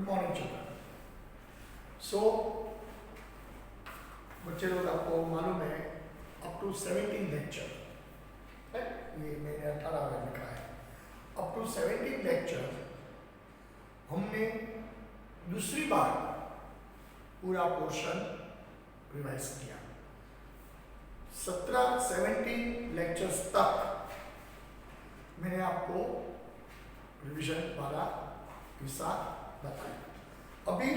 Morning children. सो बच्चे लोग, आपको मालूम है अप टू 17 लेक्चर है, ये मैंने 18 में लिखा है, अप टू 17 लेक्चर हमने दूसरी बार पूरा पोर्शन रिवाइज किया। 17 लेक्चर्स तक मैंने आपको रिवीजन वाला हिस्सा बताया। अभी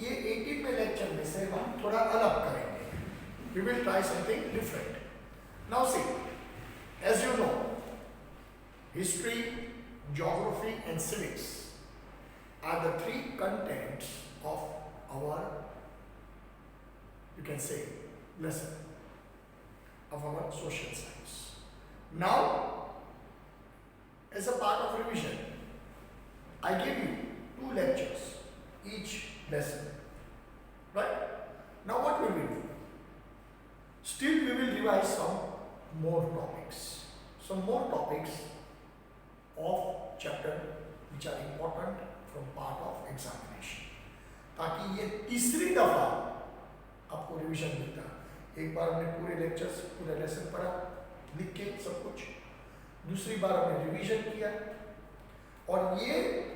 ये 18 लेक्चर में से हम थोड़ा अलग करेंगे। We will try something different. Now see, as you know, history, geography and civics are the three contents of our, you can say, lesson of our social science. Now, as a part of revision, I give you 2 lectures each lesson, right? Now what will we do? Still we will revise some more topics of chapter which are important from part of examination, ताकि ये तीसरी दफा आपको revision मिलता। एक बार हमने पूरे lectures, पूरे लेसन पढ़ा लिख के सब कुछ, दूसरी बार हमने रिवीजन किया, और ये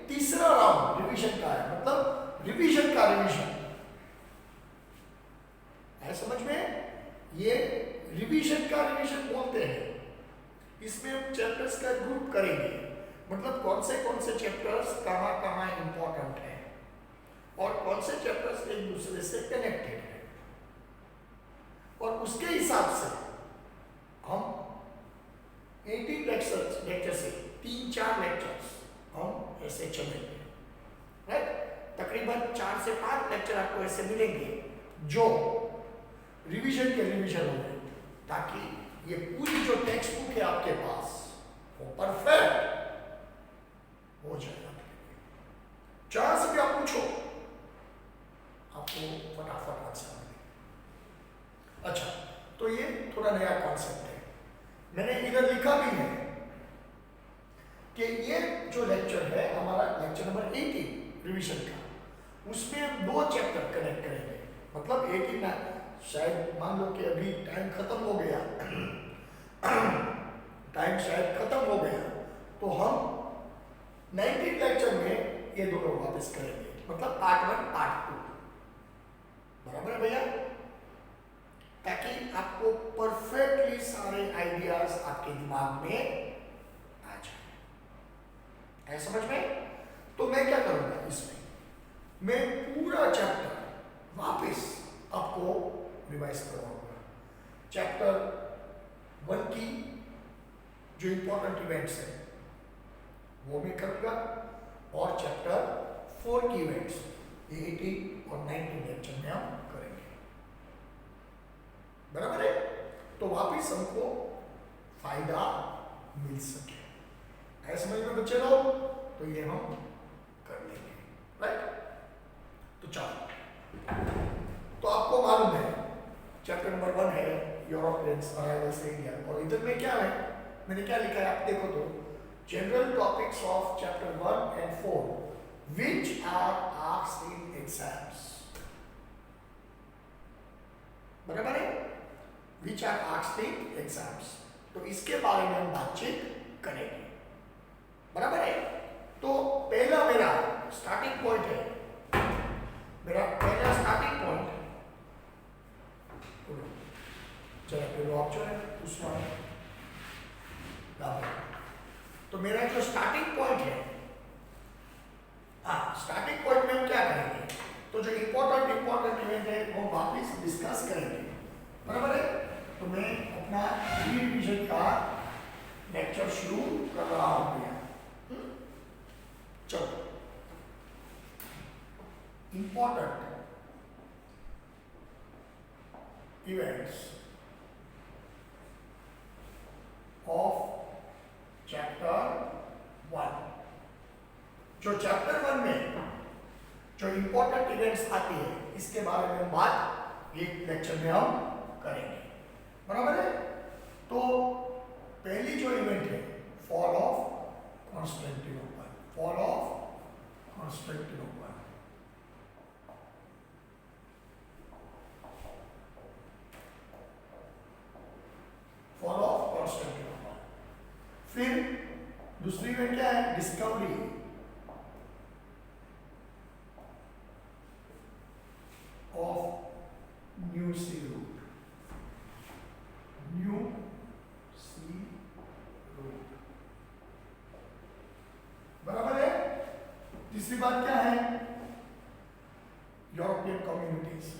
तीसरा राउंड रिवीजन का है, मतलब रिवीजन का रिवीजन है। समझ में? ये रिवीजन का रिवीजन बोलते हैं। इसमें हम चैप्टर्स का ग्रुप करेंगे, मतलब कौन से चैप्टर्स कहाँ इंपॉर्टेंट है और कौन से चैप्टर्स एक दूसरे से कनेक्टेड है, और उसके हिसाब से हम 18 लेक्चर से 3-4 लेक्चर्स हम ऐसे चलेंगे, राइट? तकरीबन 4 से 5 लेक्चर आपको ऐसे मिलेंगे जो रिवीजन के रिवीजन होंगे, ताकि ये पूरी जो टेक्स्ट बुक है आपके पास वो परफेक्ट हो जाएगा। 4 से भी आप पूछो, आपको फटाफट आंसर मिलेगा। अच्छा, तो ये थोड़ा नया कॉन्सेप्ट है। मैंने इधर लिखा भी है कि ये जो लेक्चर है हमारा लेक्चर नंबर 18 रिवीजन का, उसमें हम 2 चैप्टर कनेक्ट करेंगे। मतलब 18 ना, शायद मान लो कि अभी टाइम खत्म हो गया टाइम शायद खत्म हो गया, तो हम 19 लेक्चर में ये दोनों वापस करेंगे, मतलब पार्ट 1 पार्ट 2, बराबर है भैया? ताकि आपको परफेक्टली सारे आइडियाज आपके दिमाग में आ जाए। है समझ में? तो मैं क्या करूंगा, इसमें मैं पूरा चैप्टर वापस आपको रिवाइज करवाऊंगा। चैप्टर 1 की जो इंपॉर्टेंट इवेंट्स है वो मैं करूंगा, और चैप्टर 4 की इवेंट्स 18 और 19 लेक्चर में हम करेंगे, बराबर है? तो वापिस हमको फायदा मिल सके। ऐसे समझ में बच्चे लोग? तो ये हम कर लेंगे, राइट? तो चलो, तो आपको मालूम है चैप्टर नंबर 1 है यूरोपियंस अराइवल से इंडिया, और इधर में क्या है, मैंने क्या लिखा है आप देखो तो, general topics of chapter 1 and 4 which are asked in exams, बराबर है? which are asked in exams, तो इसके बारे में हम बातचीत करेंगे, बराबर है? तो पहला मेरा स्टार्टिंग पॉइंट है, मेरा पहला स्टार्टिंग पॉइंट, चलो पहले आप जो है उसमें, तो मेरा जो स्टार्टिंग पॉइंट है, स्टार्टिंग पॉइंट में हम क्या करेंगे, तो जो इंपॉर्टेंट इवेंट है वो वापस डिस्कस करेंगे, बराबर है? तो मैं अपना रिवीजन का लेक्चर शुरू कर रहा हूं भैया। चलो, इंपॉर्टेंट इवेंट्स ऑफ चैप्टर 1। जो चैप्टर 1 में जो इंपॉर्टेंट इवेंट्स आती है, इसके बारे में बात एक लेक्चर में हम करेंगे, बराबर है? तो पहली जो इवेंट है, fall of Constantinople, fall of Constantinople. discovery of new sea route. New sea route. बराबर है। तीसरी बात क्या है? European communities.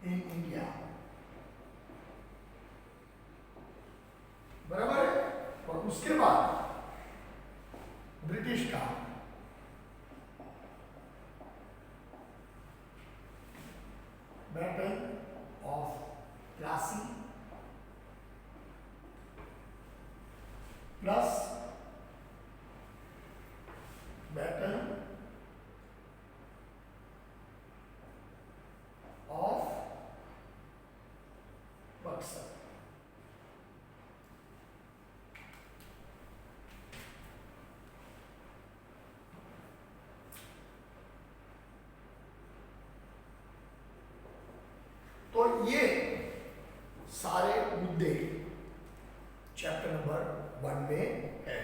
In India. बराबर है। और उसके बाद ब्रिटिश का battle of Plassey plus battle of Buxar. तो ये सारे मुद्दे चैप्टर नंबर 1 में है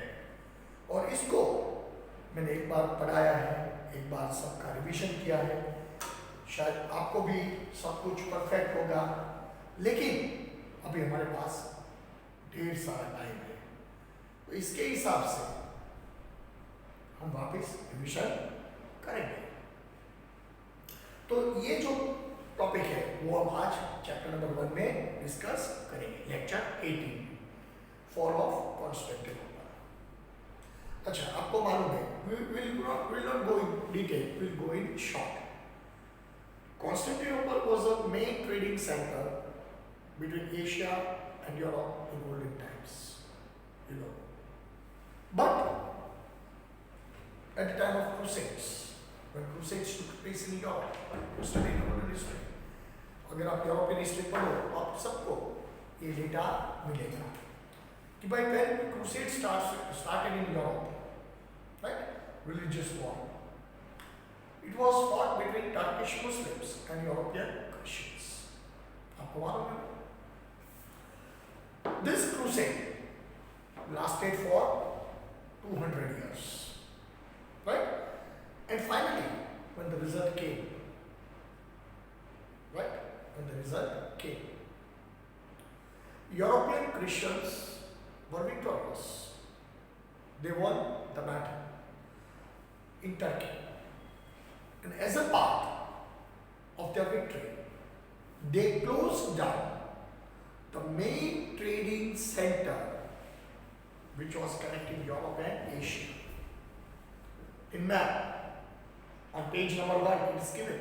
और इसको मैंने एक बार पढ़ाया है, एक बार सबका रिवीजन किया है। शायद आपको भी सब कुछ परफेक्ट होगा, लेकिन अभी हमारे पास ढेर सारा टाइम है, तो इसके हिसाब से हम वापस रिवीजन करेंगे। तो ये जो टॉपिक है वो हम आज चैप्टर नंबर 1 में डिस्कस करेंगे, लेक्चर 18 फॉल ऑफ कॉन्स्टेंटिनोपल। अच्छा, आपको मालूम है, will not go in detail, will go in short. Constantinople was a main trading center between Asia and Europe in olden times, you know. But at the time of Crusades, when Crusades took place in Europe, Constantinople history, अगर आप European history पढ़ो तो आप सबको ये data मिलेगा कि भाई when Crusades started in Europe, right, religious war. It was fought between Turkish Muslims and European Christians. आपको मालूम है? This crusade lasted for 200 years, right? And finally, when the result came, right? When the result came, European Christians were victorious. They won the battle in Turkey. And as a part of their victory, they closed down the main trading center which was connecting Europe and Asia. In map, on page number 1, it is given.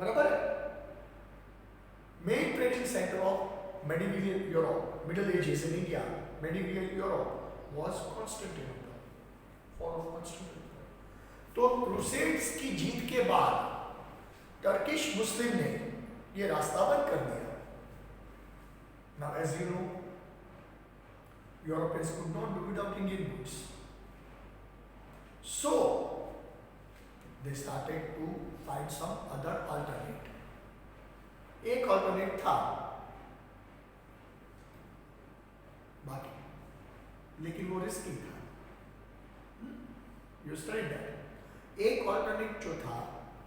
बराबर है? Main trading center of medieval Europe, Middle Ages in India, medieval Europe was Constantinople, fall of Constantinople. तो crusades की जीत के बाद Turkish मुस्लिम ने ये रास्ता बंद कर दिया। Now as you know, Europeans could not do without Indian goods. So they started to find some other alternate. एक alternate था बाकी, लेकिन वो रिस्की था। You studied that. एक alternate जो था,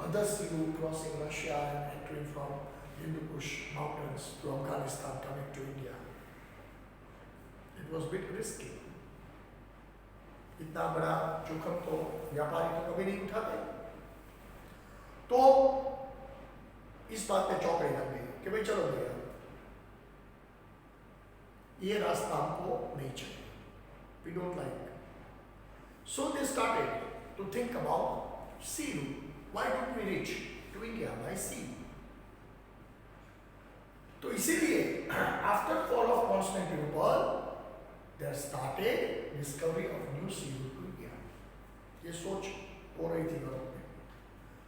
other sea route crossing Russia and entering from Hindu Kush mountains to Afghanistan coming to India. It was bit risky. इतना बड़ा जोखिम तो व्यापारी तो कभी नहीं उठाते। तो इस बात पे चौकड़ी लग गई कि भाई चलो भैया, ये रास्ता हमको नहीं चाहिए, we don't like. So they started to think about sea route. Why don't we reach to India by sea? तो इसीलिए after fall of Constantinople, there started discovery of new sea route to India. ये सोच हो रही थी Europe में,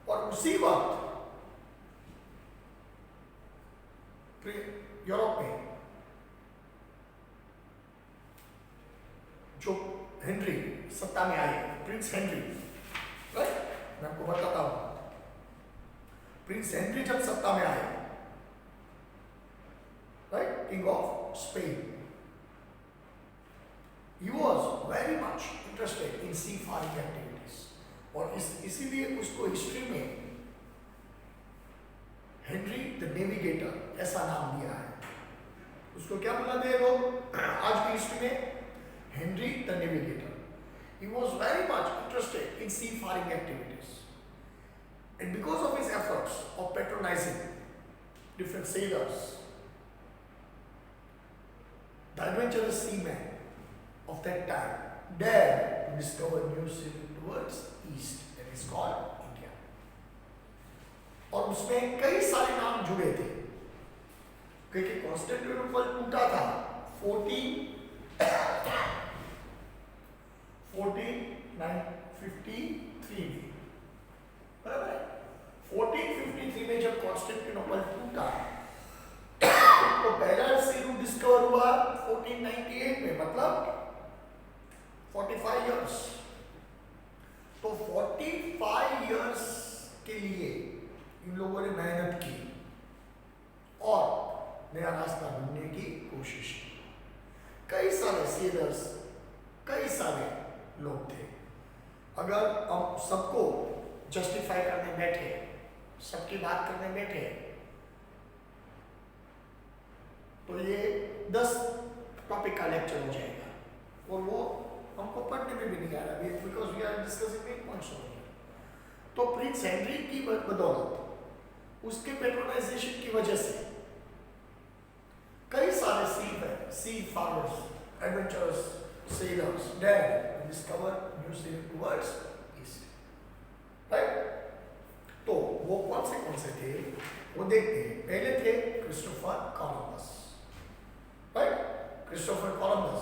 और उसी वक्त यूरोप में जो हेनरी सत्ता में आए, प्रिंस हेनरी, मैं आपको बताता हूं। प्रिंस हेनरी जब सत्ता में आए, right, king of Spain, he was very much interested in seafaring activities, और इसीलिए उसको हिस्ट्री में हेनरी द नेविगेटर ऐसा नाम दिया है। उसको क्या बुलाते हैं लोग आज की हिस्ट्री में? Henry the navigator. He was very much interested in seafaring activities, and because of his efforts of patronizing different sailors, the adventurous seamen of that time dared to discover new sea towards east, that is called India. और उसमें कई सारे नाम जुड़े थे, क्योंकि Constantinople टूटा था 1453 में, बराबर है? 1453 में जब कॉन्स्टेंटिनोपल टूटा तो पहला सी रूट डिस्कवर हुआ 1498 में, मतलब 45 इयर्स। तो 45 इयर्स के लिए इन लोगों ने मेहनत की और नया रास्ता ढूंढने की कोशिश की। कई सारे सेलर्स, कई सारे लोग थे। अगर हम सबको जस्टिफाई करने बैठे, सबकी बात करने बैठे, तो ये 10 टॉपिक का लेक्चर हो जाएगा, और वो हमको पढ़ने में भी नहीं आ रहा, because we are discussing main points over here. तो प्रिंस हेनरी की बदौलत, उसके पेट्रोनाइजेशन की वजह से कई सारे sea farmers, adventurous sailors dared to discover new sea towards east, right? तो वो कौन से थे वो देखते हैं। पहले थे Christopher Columbus, right? Christopher Columbus,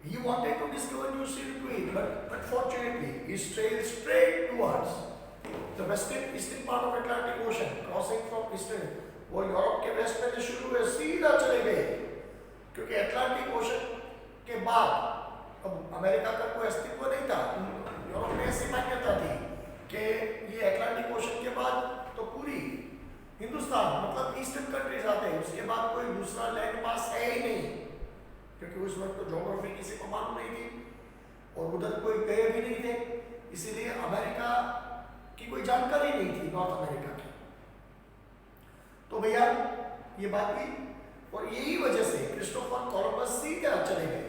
he wanted to discover new sea to east, but unfortunately he sailed straight towards the eastern part of Atlantic Ocean, crossing from eastern। वो यूरोप के वेस्ट में से शुरू हुए, सीधा चले गए, क्योंकि अटलांटिक ओशन के बाद अब अमेरिका का कोई अस्तित्व नहीं था। यूरोप में ऐसी मान्यता थी कि ये अटलांटिक ओशन के बाद तो पूरी हिंदुस्तान, मतलब ईस्टर्न कंट्रीज आते हैं, उसके बाद कोई दूसरा लैंड मास है ही नहीं, क्योंकि उस वक्त तो ज्योग्राफी किसी को मालूम नहीं थी और उधर कोई गए भी नहीं थे, इसीलिए अमेरिका की कोई जानकारी नहीं थी, नॉर्थ अमेरिका की। तो भैया ये बात हुई, और यही वजह से क्रिस्टोफर कोलंबस सीधा चले गए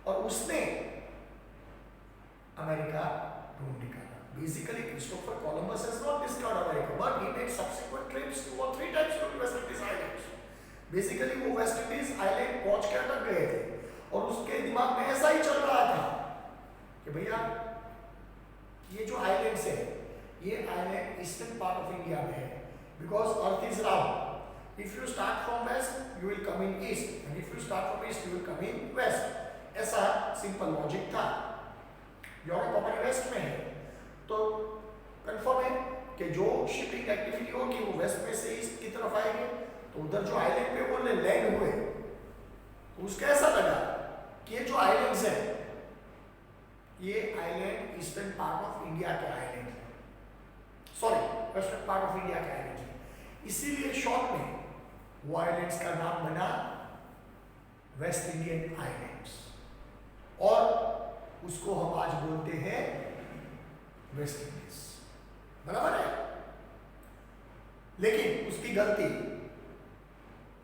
और उसने अमेरिका ढूंढ निकाला। Basically Christopher Columbus has not discovered America, but he made subsequent trips 2 or 3 times to West Indies islands. Basically वो वेस्ट इंडीज आइलैंड पहुंच के अटक गए थे और उसके दिमाग में ऐसा ही चल रहा था कि भैया ये जो आइलैंड्स है, ये island eastern part of India में है, because earth is round. If you start from west, you will come in east, and if you start from east, you will come in west. ऐसा simple logic था। Europe अपने waste में है, तो confirm है कि जो शिपिंग एक्टिविटी होगी वो वेस्ट में से ईस्ट की तरफ आएगी। तो उधर जो आइलैंड पे वो लैंड हुए, तो उसका ऐसा लगा कि ये जो आइलैंड्स हैं, ये island eastern part of India के आइलैंड है, sorry western part of India के आइलैंड है। इसीलिए शॉर्ट में वो आइलैंड्स का नाम बना वेस्ट इंडियन आइलैंड्स, और उसको हम आज बोलते हैं वेस्ट इंडीज, बराबर है। लेकिन उसकी गलती,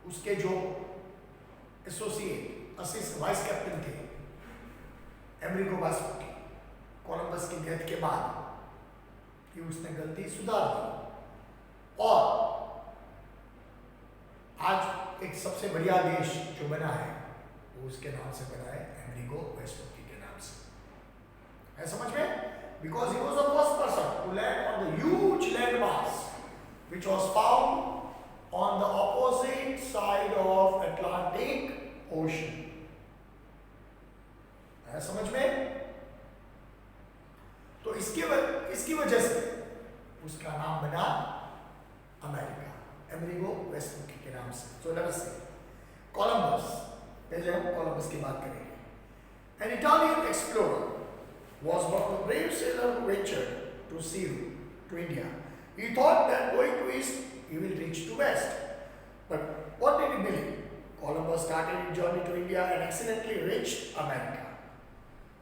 उसके जो एसोसिएट असिस्ट वाइस कैप्टन थे अमेरिको वेस्पुकी, कोलंबस की डेथ के बाद कि उसने गलती सुधार दी, और आज एक सबसे बढ़िया देश जो बना है वो उसके नाम से बना है, अमेरिको वेस्पुकी के नाम से। है समझ में? Because he was the first person to land on the huge landmass which was found on the opposite side of Atlantic Ocean. है समझ में? तो इसकी वजह से उसका नाम बना अमेरिका, अमेरिको वेस्पुकी के नाम से। तो लेट्स से कोलंबस, पहले हम कोलंबस की बात करेंगे। An Italian explorer was one of the brave sailors who ventured to sea to India. He thought that going to east he will reach to west. But what did he believe? Columbus started his journey to India and accidentally reached America.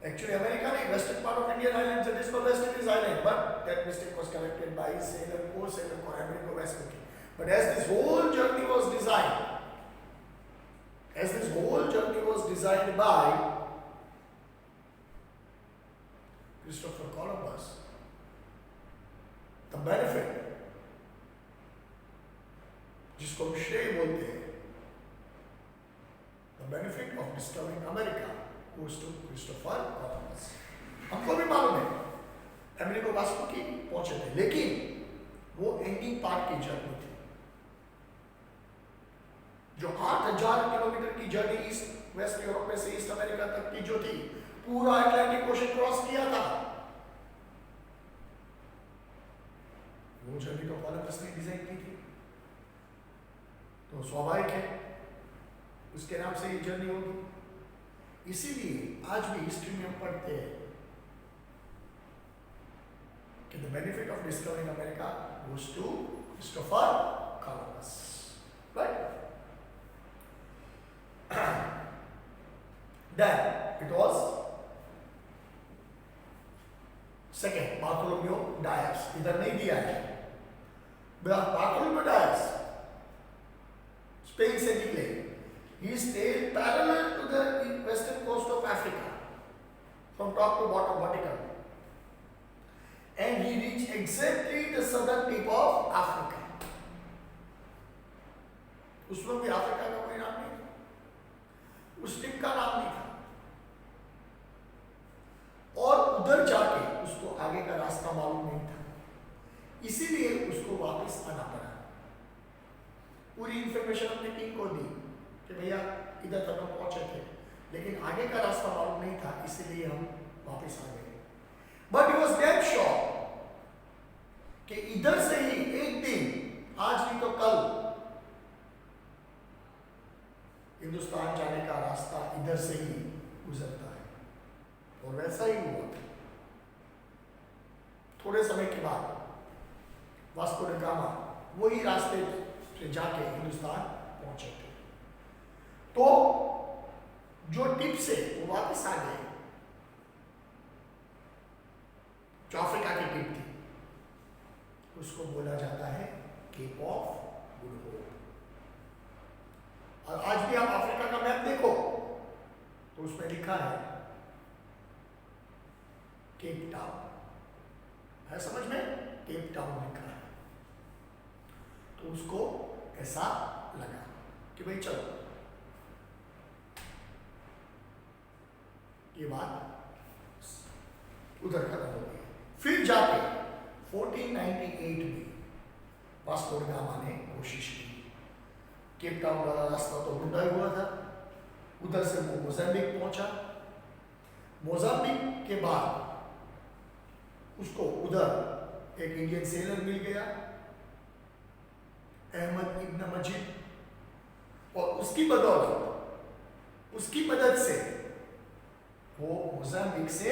Actually, America is western part of Indian islands, it is the West Indies island, but that mistake was corrected by his sailor, co-sailor, America Vespucci. But as this whole journey was designed by Christopher Columbus, the benefit जिसको हम श्रेय बोलते हैं, the benefit of discovering America goes to Christopher Columbus. हमको भी मालूम है अमेरिको वेस्पुकी पहुंचे थे, लेकिन वो एंडिंग पार्ट की जर्नी थी। जो 8,000 किलोमीटर की जर्नी ईस्ट वेस्ट यूरोप में से ईस्ट अमेरिका तक की जो थी, पूरा अटलांटिक ओशन क्रॉस किया था, वो जर्नी तो कोलंबस ने डिजाइन की थी। तो स्वाभाविक है उसके नाम से ये जर्नी होगी। इसीलिए आज भी हिस्ट्री में हम पढ़ते हैं कि the benefit of discovering America goes to Christopher Columbus, right? Then it was second Bartholomew Dias, इधर नहीं दिया है। बार्थोलोमेव डायस स्पेन से निकले, he stayed parallel to the western coast of Africa from top to bottom vertical, and he reached exactly the southern tip of Africa. उसमें भी Africa का कोई नाम नहीं था, उस टिप का नाम नहीं था, और उधर जाके उसको आगे का रास्ता मालूम नहीं था, इसीलिए उसको वापस आना पड़ा। पूरी इंफॉर्मेशन हमने किंग को दी कि भैया इधर तक हम पहुंचे थे, लेकिन आगे का रास्ता मालूम नहीं था, इसीलिए हम वापस आ गए। But he was damn sure कि इधर से ही एक दिन, आज नहीं तो कल, हिंदुस्तान जाने का रास्ता इधर से ही गुजरता है, और वैसा ही हुआ। थोड़े समय के बाद वास्को ड गामा वही रास्ते से जाके हिंदुस्तान पहुंचे थे। तो जो टिप से वो वापस आ गए, जो अफ्रीका की टिप थी, उसको बोला जाता है केप ऑफ गुड होप। और आज भी आप अफ्रीका का मैप देखो तो उसमें लिखा है केप टाउन, है समझ में? केप टाउन लिखा है। तो उसको ऐसा लगा कि भाई चलो ये बात उधर खत्म हो गई। फिर जाके 1498 में वास्को ड गामा ने कोशिश की। केप टाउन वाला रास्ता तो ढूंढा हुआ था, उधर से वो मोजाम्बिक पहुंचा। मोजाम्बिक के बाद उसको उधर एक इंडियन सेलर मिल गया, अहमद इब्न मजीद, और उसकी बदौलत, उसकी मदद से वो मोजाम्बिक से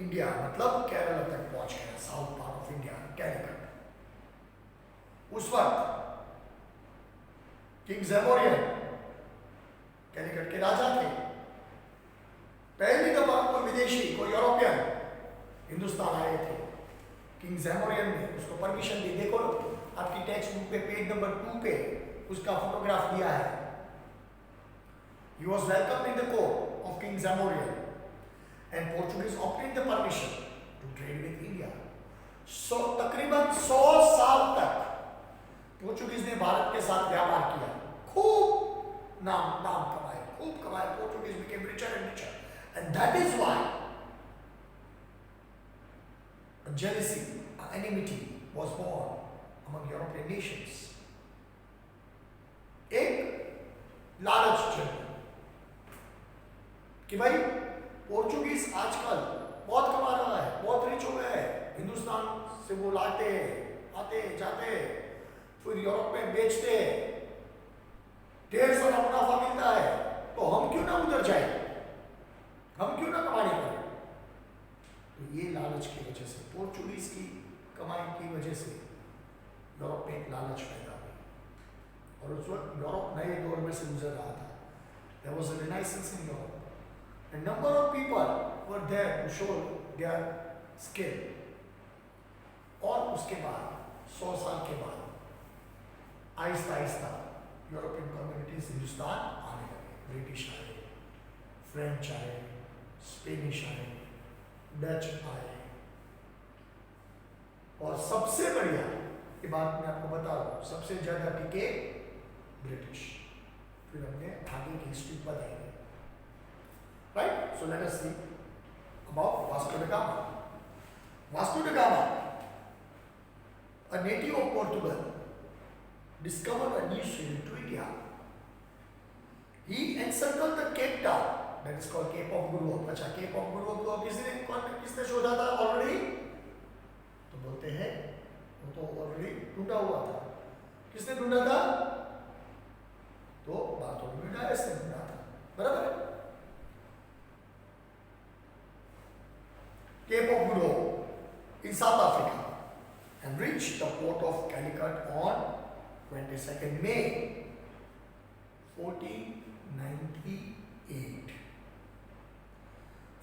इंडिया मतलब केरला तक पहुंच गया, south part of India, Calicut. उस वक्त किंग ज़ेमोरियन कैलिकट के राजा थे। पहली दफा कोई विदेशी, कोई यूरोपियन हिंदुस्तान आए थे। किंग ज़ेमोरियन ने उसको परमिशन दी। देखो आपकी टेक्स्ट बुक पे पेज नंबर 2 पे उसका फोटोग्राफ दिया है। He was welcomed in the court of King Zamorian, and Portuguese obtained the permission to trade with India. So तकरीबन 100 साल तक पोर्चुगीज ने भारत के साथ व्यापार किया, खूब नाम कमाए, खूब कमाए। Portuguese became richer and richer, and that is why a jealousy, an enmity was born among European nations. एक लालच जन्म कि भाई पोर्चुगीज आजकल बहुत कमा रहा है, बहुत रिच हो गया है, हिंदुस्तान से वो लाते आते जाते, फिर यूरोप में बेचते, ढेर सारा मुनाफा मिलता है, तो हम क्यों ना उधर जाए, हम क्यों ना कमाने करें। तो ये लालच की वजह से, पोर्चुगीज की कमाई की वजह से यूरोप में एक लालच पैदा हुई, और उस वक्त यूरोप नए दौर में से गुजर रहा था। There was a renaissance in Europe. A number of people were there to show their skill. और उसके बाद 100 साल के बाद आहिस्ता आहिस्ता यूरोपियन कम्युनिटीज हिंदुस्तान आने लगे। ब्रिटिश आए, फ्रेंच आए, स्पेनिश आए, डच आए, और सबसे बढ़िया ये बात मैं आपको बता रहा हूँ, सबसे ज्यादा टिके ब्रिटिश। फिर हमने आगे की हिस्ट्री बताएंगे। Right? So let us see about Vasco da Gama. Vasco da Gama, a native of Portugal, discovered a new sail to India. He encircled the Cape Town, that is called Cape of Good Hope. अच्छा, Cape of Good Hope को किसने शोधा था already? तो बोलते हैं वो तो ऑलरेडी ढूंढा हुआ था। किसने ढूंढा था? तो बार्थोलोम्यू डायस ने ढूंढा था, बराबर है? Cape of Good Hope in South Africa and reached the port of Calicut on 22nd May 1498.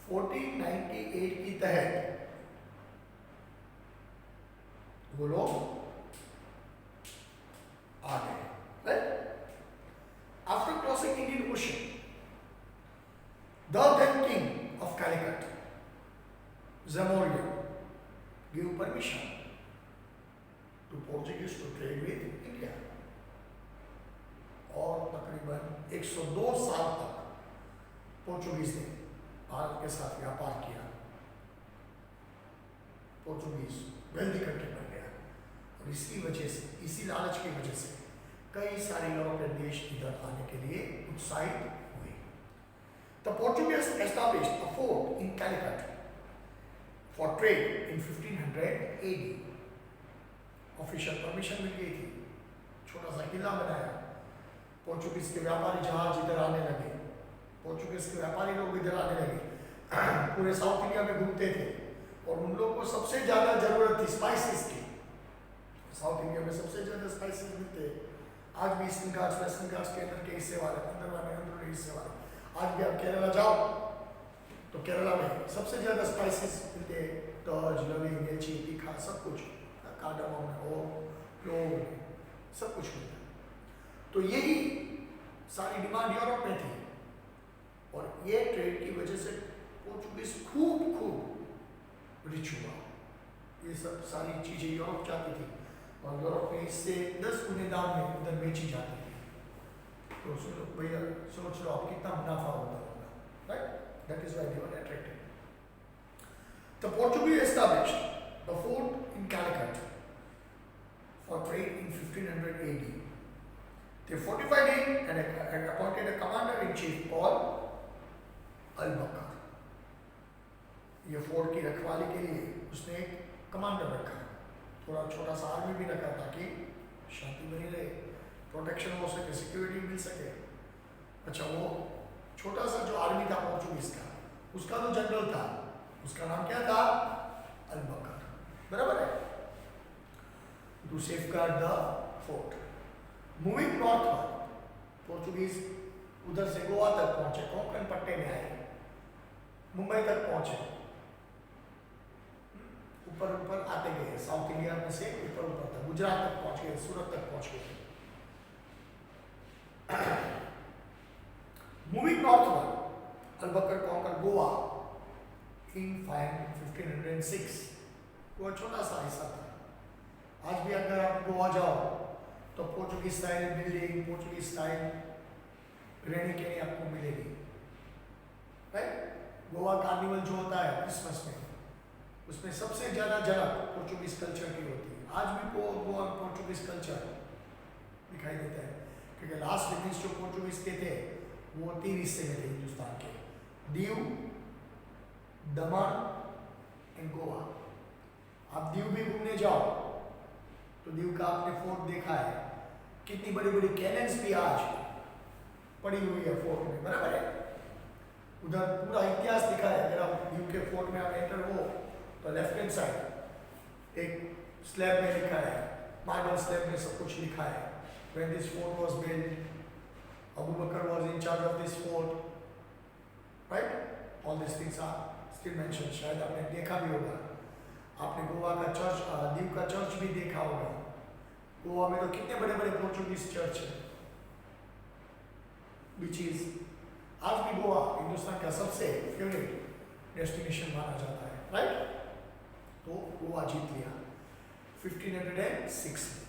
1498 की तहत वो लोग आ गए, right? After crossing Indian Ocean, the then king of Calicut, Zamora, gave permission to Portuguese to trade with India. और तकरीबन 102 साल तक Portuguese ने भारत के साथ व्यापार किया। पोर्चुगीज वेल्दी कंट्री बन गया, और इसकी वजह से, इसी लालच की वजह से कई सारे यूरोपियन देश इधर आने के लिए उत्साहित हुए। The Portuguese established a fort in Calicut for trade in 1500 AD. Official permission मिल गई थी, छोटा सा किला बनाया। पोर्चुगीज के व्यापारी जहाज इधर आने लगे, पोर्चुगीज के व्यापारी लोग इधर आने लगे, पूरे साउथ इंडिया में घूमते थे, और उन लोगों को सबसे ज्यादा जरूरत थी स्पाइसेस की। साउथ इंडिया में सबसे ज्यादा स्पाइसेस मिलते हैं। आज भी ईस्टर्न घाट्स, वेस्टर्न घाट्स के अंदर के हिस्से वाले, अंदर वाले अंदर हिस्से वाले, आज भी आप केरला जाओ तो केरला में सबसे ज्यादा स्पाइसेस मिलते हैं। तज, लविंग, इलायची, तीखा, सब कुछ, कार्डमम, लोग, सब कुछ मिलता है। तो यही सारी डिमांड यूरोप में थी, और ये ट्रेड की वजह से पोर्चुगीज खूब रिच हुआ। ये सब सारी चीजें यूरोप जाती थी, और यूरोप में इससे 10 गुने दाम में उधर बेची जाती थी। तो भैया सोच लो आप कितना मुनाफा होता होगा, right? That is why they were attracted. The Portuguese established the fort in Calicut for trade in 1500 AD. They fortified it and appointed a commander-in-chief called Al-Bakr. ये फोर्ट की रखवाली के लिए उसने एक कमांडर रखा, थोड़ा छोटा सा आर्मी भी रखा, ताकि शांति बनी रहे, प्रोटेक्शन हो सके, सिक्योरिटी मिल सके। अच्छा, वो छोटा सा जो आर्मी था पोर्चुगीज का, उसका जो जनरल था, उसका नाम क्या था? अल-बकर, बराबर है? To safeguard the fort. Moving northward, Portuguese उधर से गोवा तक पहुंचे, कोंकण पट्टे में आए, मुंबई तक पहुंचे, ऊपर ऊपर आते गए, साउथ इंडिया में से ऊपर ऊपर तक, गुजरात तक पहुंच गए, सूरत तक पहुंच गए। मूविंग नॉर्थवर्ड, अल-बकर कॉन्कर गोवा इन 1506। वो छोटा सा हिस्सा था। आज भी अगर आप गोवा जाओ तो Portuguese style building, Portuguese style रहने के लिए आपको मिलेगी, राइट? गोवा कार्निवल जो होता है क्रिसमस में, उसमें सबसे ज्यादा झलक पोर्चुगीज कल्चर की होती है। आज भी गोवा पोर्चुगीज कल्चर दिखाई देता है, क्योंकि लास्ट लिमिट्स जो पोर्चुगीज के थे वो 3 हिस्से में थे हिंदुस्तान के, दीव, दमन एंड गोवा। आप दीव भी घूमने जाओ तो दीव का आपने फोर्ट देखा है, कितनी बड़ी बड़ी कैनन्स भी आज पड़ी हुई है फोर्ट में, बराबर है? उधर पूरा इतिहास दिखा है। अगर आप दीव के फोर्ट में आप एंटर हो तो लेफ्ट हैंड साइड एक स्लैब में लिखा है, मार्बल स्लैब में सब कुछ लिखा है, when this fort was built, Abu Bakr was in charge of this fort, right? All these things are still mentioned. शायद आपने देखा भी होगा, आपने गोवा का चर्च, दीव का चर्च भी देखा होगा। गोवा में तो कितने बड़े बड़े पोर्चुगीज चर्च है, which is आज भी गोवा हिंदुस्तान का सबसे फेवरेट डेस्टिनेशन माना जाता है, राइट? तो गोवा जीत लिया 1506 में।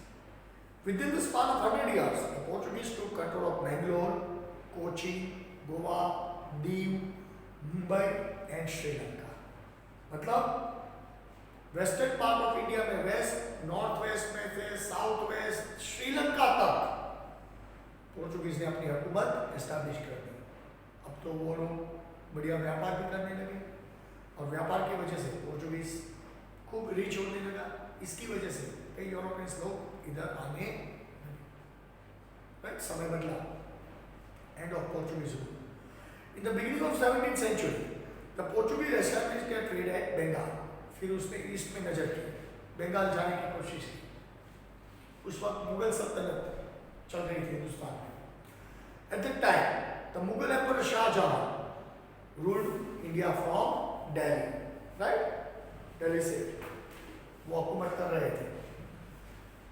Within the span of 100 years, the Portuguese took control of Bangalore, Kochi, Goa, Diu, Mumbai and Sri Lanka. मतलब वेस्टर्न पार्ट ऑफ इंडिया में वेस्ट, नॉर्थ वेस्ट में थे, साउथ वेस्ट, श्रीलंका तक पोर्चुगीज ने अपनी हुकूमत एस्टैब्लिश कर दी। अब तो वो लोग बढ़िया व्यापार भी करने लगे और व्यापार की वजह से पोर्चुगीज खूब रिच होने लगा। इसकी वजह से कई यूरोपियंस लोग इधर आने, राइट? समय बदला, end of Portuguese rule. In the beginning of 17th century the Portuguese established their trade at Bengal. फिर उसने ईस्ट में नजर की, बंगाल जाने की कोशिश की। उस वक्त मुगल सल्तनत चल रही थी हिंदुस्तान में। At the time the Mughal emperor Shahjahan ruled India from Delhi, right? Delhi से वो हुकूमत कर रहे थे।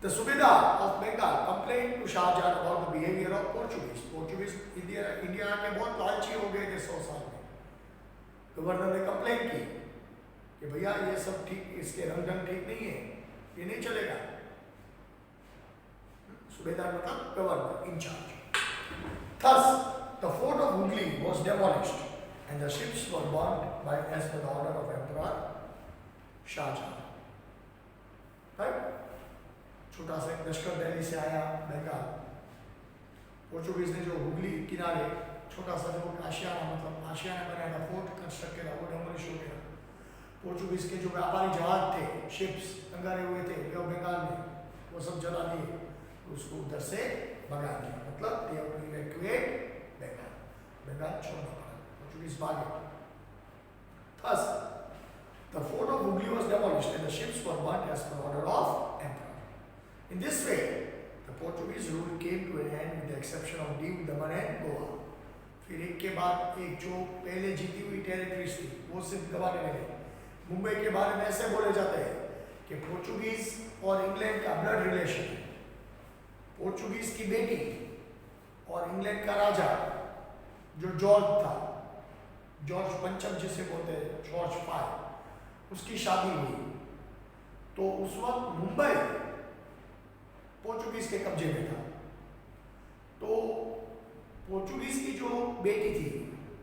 The Subedar of Bengal complained to Shah Jahan about the behavior of Portuguese. Portuguese India के बहुत लालची हो गए थे 100 साल में। गवर्नर ने कंप्लेन की कि भैया ये सब ठीक, इसके रंग ढंग ठीक नहीं है, ये नहीं चलेगा। सुबेदार मतलब governor, in charge. Thus, the fort of Hooghly was demolished and the ships were burnt by as per the order of Emperor Shah Jahan. Right? छोटा सा लश्कर दिल्ली से आया बंगाल, पोर्चुगीज ने जो हुगली किनारे छोटा सा जो आशियाना, मतलब आशियाना बनाया था, फोर्ट कंस्ट्रक्ट किया, वो डेमोलिश हो गया। पोर्चुगीज के जो व्यापारी जहाज थे, शिप्स अंगारे हुए थे जो बंगाल में, वो सब जला दिए, उसको उधर से भगा दिया। मतलब they have to evacuate Bengal, Bengal छोड़ना पड़ा, पोर्चुगीज भागे। Thus, the fort of Hooghly was demolished and the ships were burnt as per order of emperor. In this way, the Portuguese rule came to an end with the exception of Diu, Daman and Goa. फिर एक के बाद एक जो पहले जीती हुई territories थी वो सिर्फ गवाने लगे। मुंबई के बारे में ऐसे बोले जाते हैं कि पोर्चुगीज और इंग्लैंड का ब्लड रिलेशन है। पोर्चुगीज की बेटी और इंग्लैंड का राजा जो जॉर्ज था, जॉर्ज पंचम जिसे बोलते हैं, जॉर्ज 5, उसकी शादी हुई। तो उस वक्त मुंबई पोर्चुगीज के कब्जे में था। तो पोर्चुगीज की जो बेटी थी,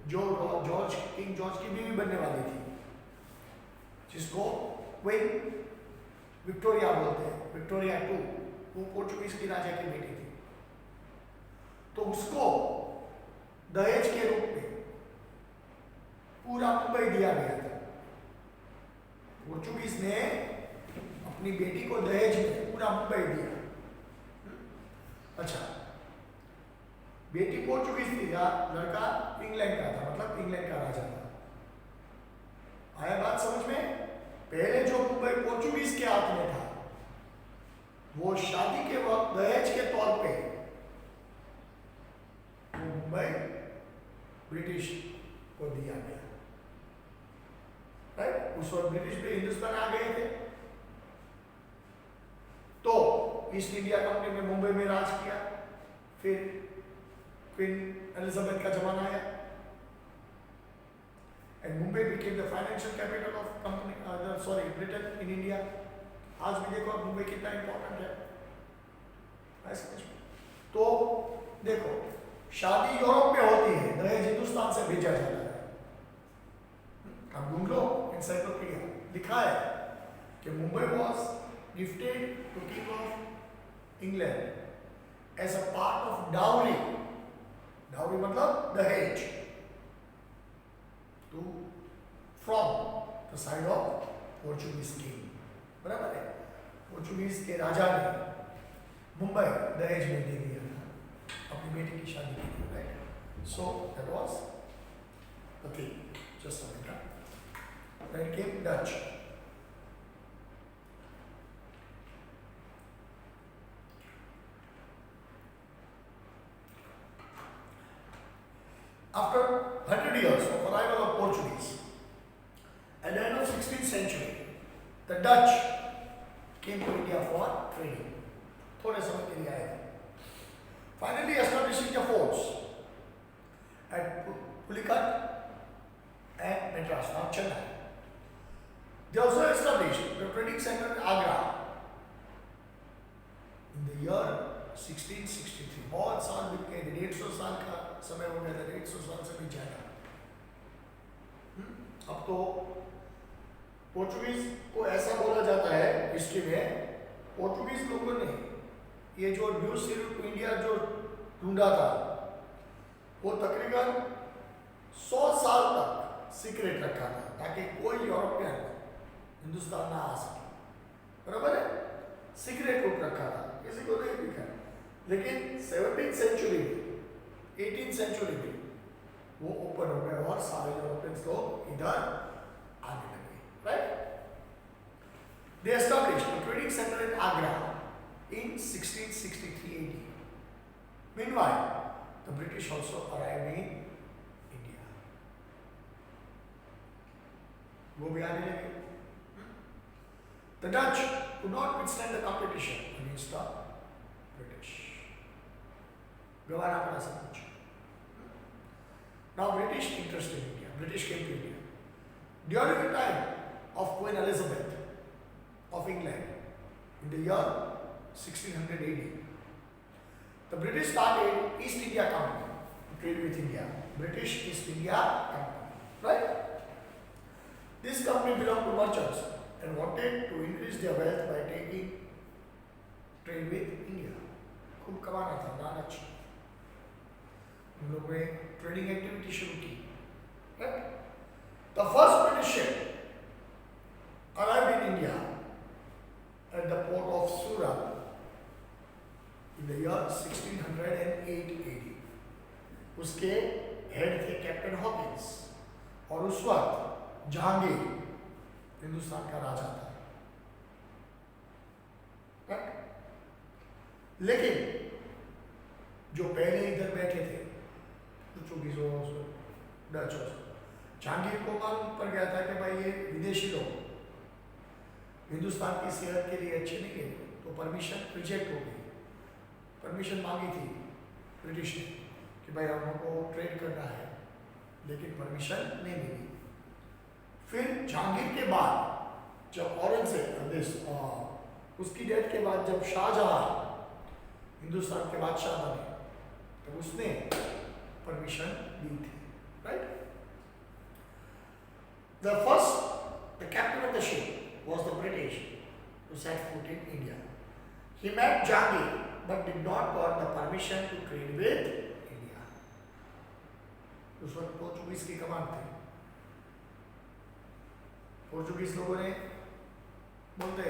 जो जॉर्ज, किंग जॉर्ज की बीवी बनने वाली थी, जिसको क्वीन विक्टोरिया बोलते हैं, विक्टोरिया 2, वो पोर्चुगीज की राजा की बेटी थी। तो उसको दहेज के रूप में पूरा मुंबई दिया गया था। पोर्चुगीज ने अपनी बेटी को दहेज में पूरा मुंबई दिया। अच्छा, बेटी पोर्चुगीज थी, लड़का इंग्लैंड का था, मतलब इंग्लैंड का राजा था। आया बात समझ में? पहले जो मुंबई पोर्चुगीज के हाथ में था, वो शादी के वक्त दहेज के तौर पे वो मुंबई ब्रिटिश को दिया गया, राइट? उस वक्त ब्रिटिश भी हिंदुस्तान आ गए थे, तो ईस्ट इंडिया कंपनी ने मुंबई में राज किया। फिर क्वीन एलिजाबेथ का जमाना आया and Mumbai became the financial capital of company, Britain in India. आज भी देखो मुंबई कितना इंपॉर्टेंट है, समझ में? तो देखो, शादी यूरोप में होती है, दहेज हिंदुस्तान से भेजा जाता है। अब ढूंढ लो, एनसाइक्लोपीडिया लिखा है कि Mumbai was gifted to king of England as a part of dowry. Dowry मतलब दहेज, to from the side of Portuguese king. बराबर है? पोर्चुगीज के राजा ने मुंबई दहेज में दे दिया अपनी बेटी की शादी के लिए, right? So that was the thing, just a minute. Then came Dutch, After 100 years of arrival of Portuguese, at the end of 16th century, the Dutch came to India for trading. थोड़े समय के लिए आए थे. Finally establishing their forts at Pulicat and Madras, now Chennai. They also established the trading center in Agra in the year 1663. बहुत साल बीत गए, 150 साल का समय हो गया था, 150 साल से भी ज्यादा. अब तो पोर्चुगीज को ऐसा बोला जाता है हिस्ट्री में, पोर्चुगीज लोगों ने ये जो न्यू सीरीज टू इंडिया जो ढूंढा था वो तकरीबन 100 साल तक सीक्रेट रखा था ताकि कोई यूरोपियन हिंदुस्तान ना आ सके. बराबर है, सीक्रेट रूप रखा था, किसी को नहीं दिखा. लेकिन 17th सेंचुरी में, 18th सेंचुरी में वो ओपन हो गए और सारे यूरोपियंस लोग इधर आने लगे. Right? They established a trading center in Agra in 1663 AD. Meanwhile, the British also arrived in India. वो भी आने लगे. The Dutch could not withstand the competition against the British. गवाना पड़ा सब कुछ. Now British interest in India. British came to India. During the time of Queen Elizabeth of England in the year 1600 AD, the British started East India Company to trade with India. British East India Company. Right? This company belonged to merchants and wanted to increase their wealth by taking trade with India. खूब कमाना था, लालच. उन लोगों ने trading activity शुरू की. Right? The first British ship arrived in India at the port of Surat in the year 1608 AD. उसके हेड थे कैप्टन हॉकिंस और उस वक्त जहांगीर हिंदुस्तान का राजा था. लेकिन जो पहले इधर बैठे थे पोर्चुगीजों, डचों, जहांगीर को मालूम पड़ गया था कि भाई ये विदेशी लोग हिंदुस्तान की सेहत के लिए अच्छे नहीं है, तो परमिशन रिजेक्ट हो गई. परमिशन मांगी थी ब्रिटिश ने कि भाई हम लोग को ट्रेड करना है, लेकिन परमिशन नहीं मिली. फिर जहांगीर के बाद जब औरंगजेब उसकी डेथ के बाद जब शाहजहां हिंदुस्तान के बादशाह बने तो उसने परमिशन दी थी. Right? The captain of the ship was the British who set foot in India. He met Jahangir but did not got the permission to trade with India. उस वक्त पोर्चुगीज की कमान थी. पोर्चुगीज लोगों ने बोलते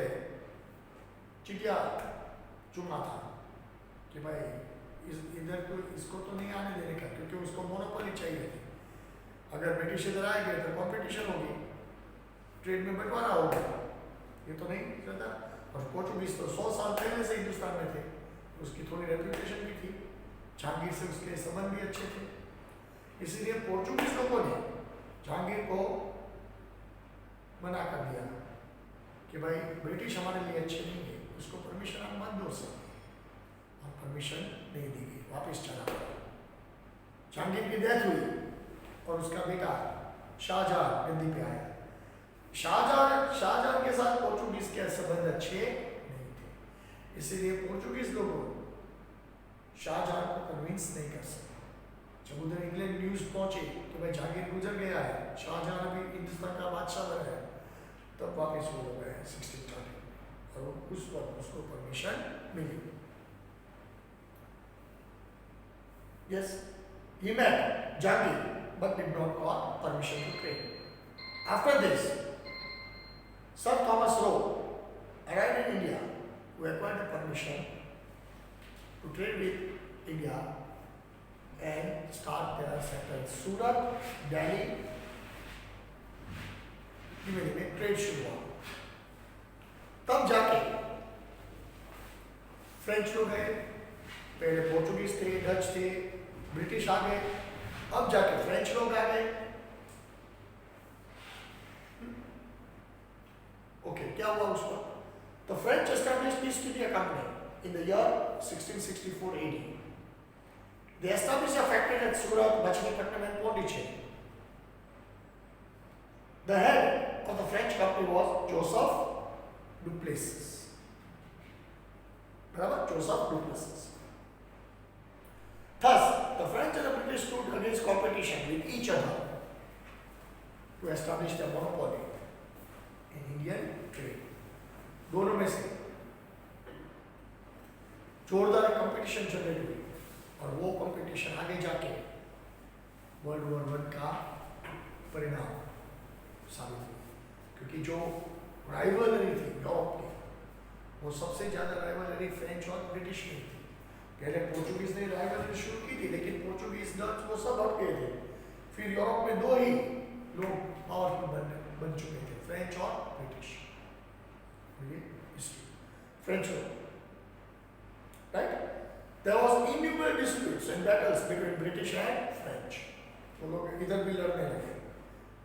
चिटिया चुना था कि भाई इधर तो इसको तो नहीं आने देने का, क्योंकि उसको मोनोपोली चाहिए थी. अगर ब्रिटिश इधर आएंगे तो कंपटीशन होगी, ट्रेड में बंटवारा होगा, ये तो नहीं चलता. और पोर्चुगीज तो 100 साल पहले से हिंदुस्तान में थे, उसकी थोड़ी रेपुटेशन भी थी, जहांगीर से उसके संबंध भी अच्छे थे. इसीलिए पोर्चुगीज लोगों ने जहांगीर को मना कर दिया कि भाई ब्रिटिश हमारे लिए अच्छे नहीं है, उसको परमिशन हम मत दो सकते. और परमिशन नहीं दी गई, वापस चला गया. जहांगीर की डेथ हुई और उसका बेटा शाहजहां गद्दी पे आया. शाहजहां के साथ पोर्चुगीज के संबंध अच्छे नहीं थे, इसीलिए पोर्चुगीज लोगों शाहजहां को कन्विंस नहीं कर सके. जब उधर इंग्लैंड न्यूज पहुंचे कि भाई जहांगीर गुजर गया है, शाहजहां अभी हिंदुस्तान का बादशाह बना है, तब वापस वो लोग गए 1630 और उस वक्त उसको परमिशन मिली. Yes, he met Jahangir but did not got permission to trade. After this, Sir Thomas Roe arrived in India who acquired the permission to trade with India and start their sector. Surat, Delhi, में trade शुरू हुआ. तब जाके French लोग हैं, पहले Portuguese थे, Dutch थे, ब्रिटिश आ गए, अब जाके फ्रेंच लोग आ गए। ओके, क्या हुआ उस वक्त? The French established East India Company in the year 1664 AD. They established a factory at Surat, Machilipatnam and Pondicherry. The head of the French company was Joseph Duplessis. Remember? Joseph Duplessis. Thus, the French and the British stood against competition with each other to establish their monopoly in Indian trade. दोनों में से जोरदार competition generate हुई और वो competition आगे जाके world war 1 का परिणाम साबित हुआ, क्योंकि जो राइवलरी थी यूरोप की, वो सबसे ज्यादा राइवलरी फ्रेंच और ब्रिटिश में थी। पहले पोर्चुगीज ने राइवलरी शुरू की थी, लेकिन पोर्चुगीज डच वो सब हट गए थे। फिर यूरोप में दो ही लोग पावरफुल बन चुके थे, फ्रेंच और British. French war, right? There was innumerable disputes and battles between British and French. वो लोग इधर भी लड़ने लगे,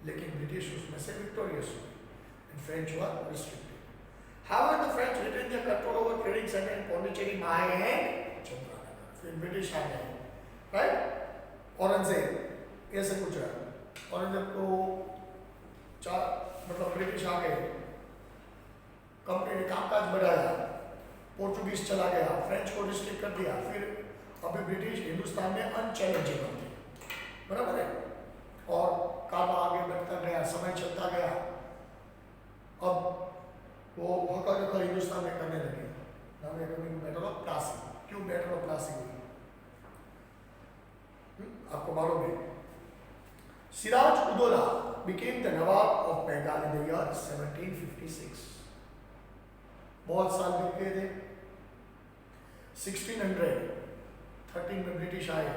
लेकिन ब्रिटिश उसमें से विक्टोरियस हुए and French were restricted. However, the French retained their control over trading center in Pondicherry, Mahé and Chandranagara. फिर ब्रिटिश आ गए, right? औरंगजेब ऐसे कुछ है। औरंगजेब को मतलब ब्रिटिश आ गए, कंपनी ने कामकाज बढ़ाया, पोर्चुगीज चला गया, फ्रेंच को रिस्ट्रिक्ट कर दिया, फिर अभी ब्रिटिश हिंदुस्तान में अनचैलेंजेबल थे, बराबर है। और काम आगे बढ़ता गया, समय चलता गया, अब वो हका हिंदुस्तान में करने लगे। नाम है बैटल ऑफ प्लासी। क्यों बैटल ऑफ प्लासी हुई आपको मालूम है? Siraj Uddaula became the Nawab of Bengal in the year 1756. बहुत साल बीत गए थे। 1613 में ब्रिटिश आए,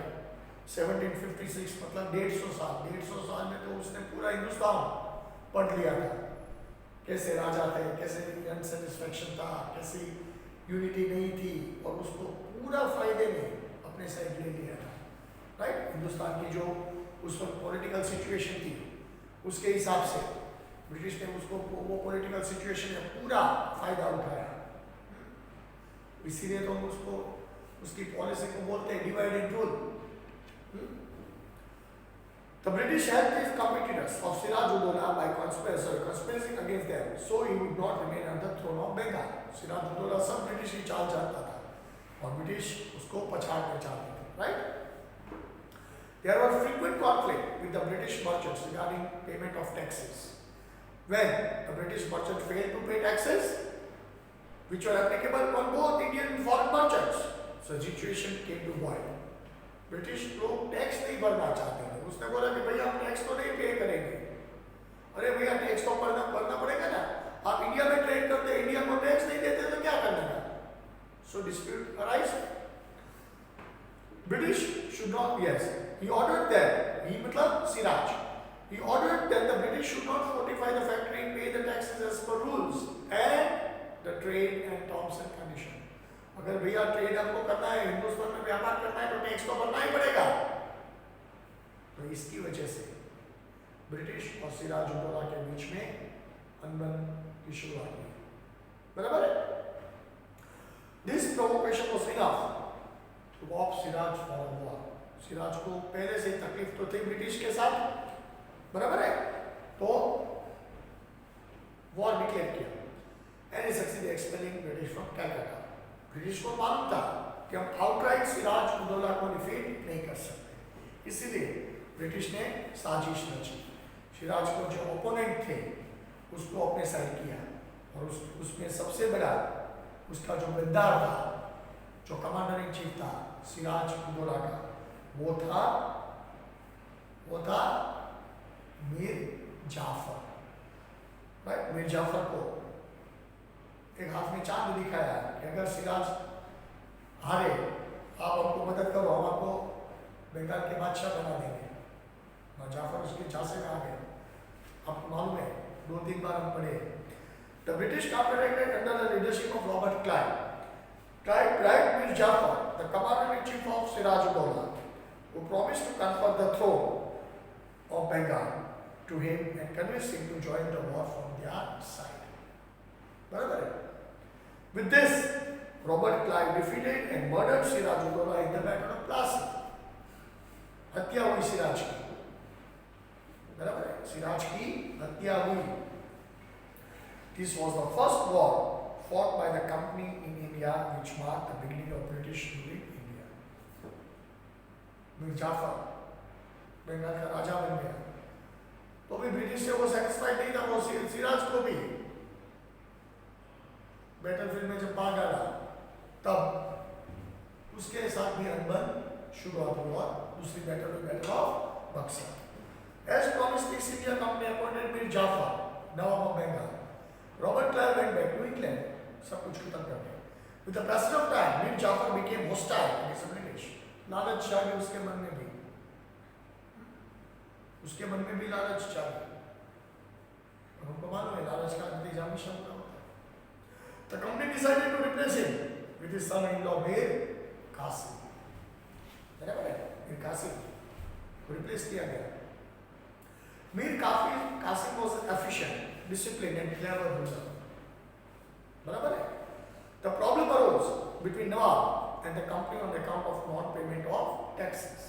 1756 मतलब 150 साल। 150 साल में तो उसने पूरा हिंदुस्तान पढ़ लिया था, कैसे राजा थे, कैसे अनसेटिस्फैक्शन था, कैसी यूनिटी नहीं थी, और उसको पूरा फायदे में अपने साइड ले लिया था, राइट? हिंदुस्तान की जो उस वक्त पॉलिटिकल सिचुएशन थी, उसके हिसाब से ब्रिटिश ने उसको वो पॉलिटिकल सिचुएशन में पूरा फायदा उठाया। इसीलिए तो हम उसको उसकी पॉलिसी को बोलते हैं divide and rule. The British helped his competitors of Siraj-ud-Dowla by conspiring against them, so he would not remain on the throne of Bengal. Siraj-ud-Dowla सब ब्रिटिश की चाल जानता था और ब्रिटिश उसको पछाड़ना चाहते थे, right? There was frequent conflict with the British merchants regarding payment of taxes. When the British merchant failed to pay taxes, which were applicable on both Indian and foreign merchants, so the situation came to boil. British लोग tax नहीं भरना चाहते थे। उसने बोला कि भैया हम टैक्स तो नहीं पे करेंगे। अरे भैया टैक्स तो भरना पड़ेगा ना, आप इंडिया में ट्रेड करते हैं, इंडिया को टैक्स नहीं देते तो क्या करना है? So dispute arise. British should not, yes, he ordered that, he मतलब Siraj, he ordered that the British should not fortify the factory and pay the taxes as per rules and the trade and terms and condition. अगर भैया trade आपको करना है, हिंदुस्तान में व्यापार करना है, तो टैक्स तो भरना ही पड़ेगा। तो इसकी वजह से ब्रिटिश और सिराज-उद-दौला के बीच में अनबन की शुरुआत हुई, बराबर है? This provocation was enough to opt Siraj for a war. Siraj को पहले से तकलीफ तो थी ब्रिटिश के साथ, बराबर है? तो वॉर डिक्लेयर किया and successfully expelling British from Calcutta. British को मालूम था कि हम आउटराइट सिराज-उद-दौला को डिफीट नहीं कर सकते, इसीलिए ब्रिटिश ने साजिश रची। सिराज को जो ओपोनेंट थे उसको अपने साइड किया, और उसमें सबसे बड़ा उसका जो गद्दार था, जो कमांडर इन चीफ था सिराज-उद-दौला का, वो था मीर जाफर, राइट? मीर जाफर को एक हाथ में चांद दिखाया कि अगर सिराज हारे, आप हमको मदद करो, हम आपको बंगाल के बादशाह बना देंगे। मीर जाफर उसके झांसे में आ गए। आपको मालूम है, 2-3 बार हम पढ़े। The British operated under the leadership of Robert Clive. Clive Mir Jafar, the commander in chief of Siraj-ud-Dowla, who promised to confer the throne of Bengal to him and convinced him to join the war from their side. बराबर है? With this, Robert Clive defeated and murdered Siraj-ud-Dowla in the Battle of Plassey. हत्या हुई सिराज की, बराबर है? सिराज की हत्या हुई. This was the first war fought by the company in India, which marked the beginning of British rule in India. Mir Jafar Bengal का राजा बन गया, तो भी ब्रिटिश से वो सेटिस्फाइड नहीं था. वो सिराज को भी बैटलफील्ड में जब भाग डाला, तब उसके साथ भी अनबन शुरुआत हुआ. दूसरी battle of Buxar. As promised, the East India Company appointed Mir Jafar, Nawab of Bengal. Robert Clive went back to England. सब कुछ खत्म कर दिया. With the passage of time, Mir Jafar became hostile against the British. लालच छा गई उसके मन में भी. उसके मन में भी लालच छा गई. हमको मालूम है लालच का नतीजा हमेशा बुरा होता है. The company decided to replace him with his son-in-law Mir Qasim. बराबर है? Mir Qasim को रिप्लेस किया गया. Mir Qasim was an efficient, disciplined and clever ruler. बराबर है? The problem arose between Nawab and the company on account of non-payment of taxes.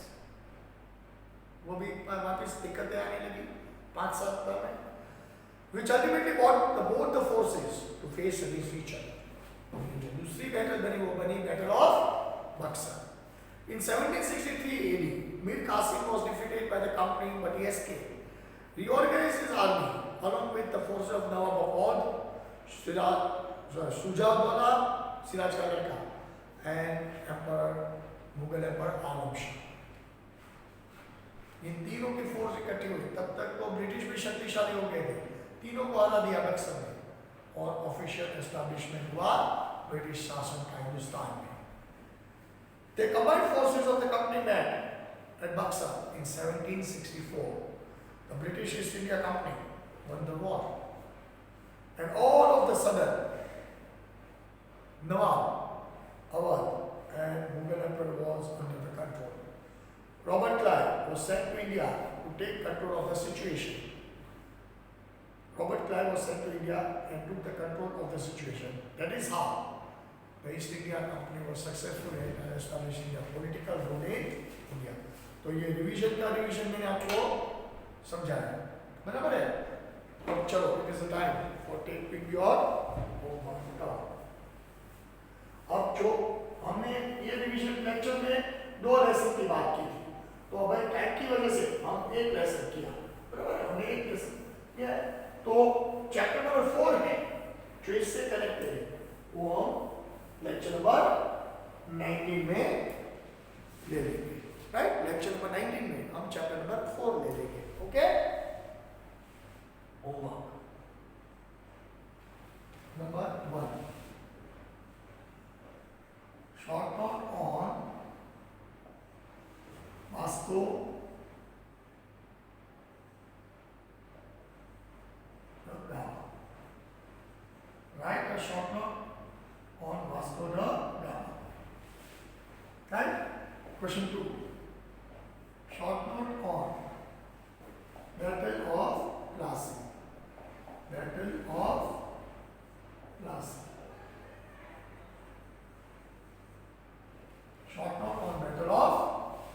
वो भी वापस दिक्कतें आने लगी 5-7 में, which ultimately brought both the forces to face against each other. दूसरी बैटल बनी, वो बनी battle of Buxar. In 1763 AD, Mir Qasim was defeated by the company, but he escaped. Reorganized his army along with the forces of Nawab of Oudh, Shujah-ud-Dowla, Siraj का लड़का, and Emperor Mughal Emperor Alam Shah. इन तीनों की force इकट्ठी हुई. तब तक तो British भी शक्तिशाली हो गए थे. तीनों को हरा दिया बक्सर में और ऑफिशियल एस्टैब्लिशमेंट हुआ ब्रिटिश शासन का हिंदुस्तान में. The combined forces of the company met at Buxar in 1764. The British East India Company won the war, and all of the sudden, Nawab, Awadh, and Mughal Emperor was under the control. Robert Clive was sent to India to take control of the situation. Robert Clive was sent to India and took the control of the situation. That is how the East India Company was successful in establishing a political rule in India. तो ये revision का revision मैंने आपको समझाया, बराबर है? अब चलो, it is the time for taking your homework. अब जो हमने ये रिवीजन लेक्चर में 2 लेसन की बात की थी, तो अब टाइम की वजह से हम 1 लेसन किया, बराबर है? हमने 1 लेसन किया है. तो चैप्टर नंबर 4 है जो इससे कनेक्टेड है, वो हम लेक्चर नंबर 19 में ले लेंगे. राइट? लेक्चर नंबर 19 में हम चैप्टर नंबर 4 ले लेंगे. Okay? Homework number 1, short note on Vasco da Gama. Write a short note on Vasco da Gama. Right? Question 2. Short note on Battle of Plassey. Battle of Plassey. Short note on Battle of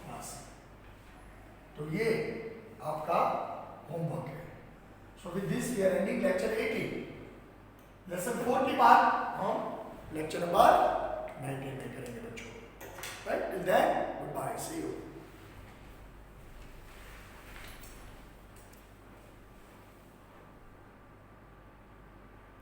Plassey. तो ये आपका homework है. So with this we are ending lecture 18. Lesson 4 की बात हम lecture number 19 में करेंगे बच्चों. Right? Till then good bye, see you.